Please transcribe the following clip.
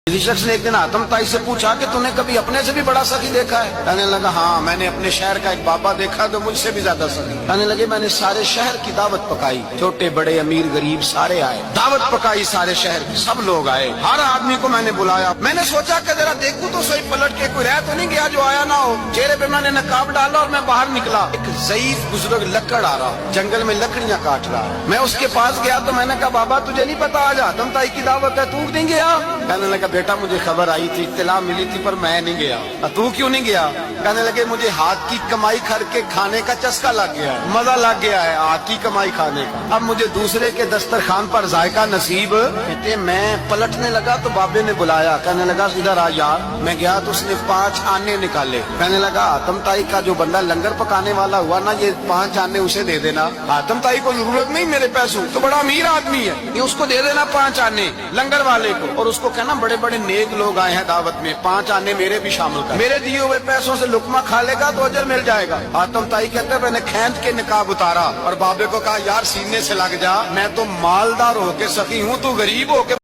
किसी शख्स ने एक दिन आतम ताई से पूछा कि तूने कभी अपने से भी बड़ा सखी देखा है? कहने लगा हाँ, मैंने अपने शहर का एक बाबा देखा तो मुझसे भी ज्यादा सखी। कहने लगे मैंने सारे शहर की दावत पकाई, छोटे बड़े अमीर गरीब सारे आए, दावत पकाई सारे शहर की, सब लोग आए, हर आदमी को मैंने बुलाया। मैंने सोचा कि जरा देखूं तो सही पलट के कोई रह तो नहीं गया जो आया ना हो। चेहरे पे मैंने नकाब डाला और मैं बाहर निकला। एक ज़ईफ बुजुर्ग लकड़ आ रहा, जंगल में लकड़ियां काट रहा। मैं उसके पास गया तो मैंने कहा बाबा तुझे नहीं पता आज आतम ताई की दावत है, तू नहीं गया? कहने लगा बेटा मुझे खबर आई थी, इत्तला मिली थी, पर मैं नहीं गया। तू क्यों नहीं गया? कहने लगे मुझे हाथ की कमाई करके खाने का चस्का लग गया है, मजा लग गया है हाथ की कमाई खाने का, अब मुझे दूसरे के दस्तरखान पर जायका नसीब। कहते मैं पलटने लगा तो बाबे ने बुलाया, कहने लगा इधर आ यार। मैं गया तो उसने 5 आने निकाले। कहने लगा आतम ताई का जो बंदा लंगर पकाने वाला हुआ ना, ये 5 आने उसे दे देना। आतम ताई को जरूरत नहीं मेरे पैसों, तो बड़ा अमीर आदमी है, ये उसको दे देना 5 आने लंगर वाले को। और उसको कहना बड़े बड़े नेक लोग आए हैं दावत में, 5 आने मेरे भी शामिल कर, मेरे दिए हुए पैसों से लुकमा खा लेगा तो अजर मिल जाएगा। आतम ताई कहते मैंने खैंत के निकाब उतारा और बाबे को कहा यार सीने से लग जा, मैं तो मालदार होके सखी हूँ, तू गरीब होके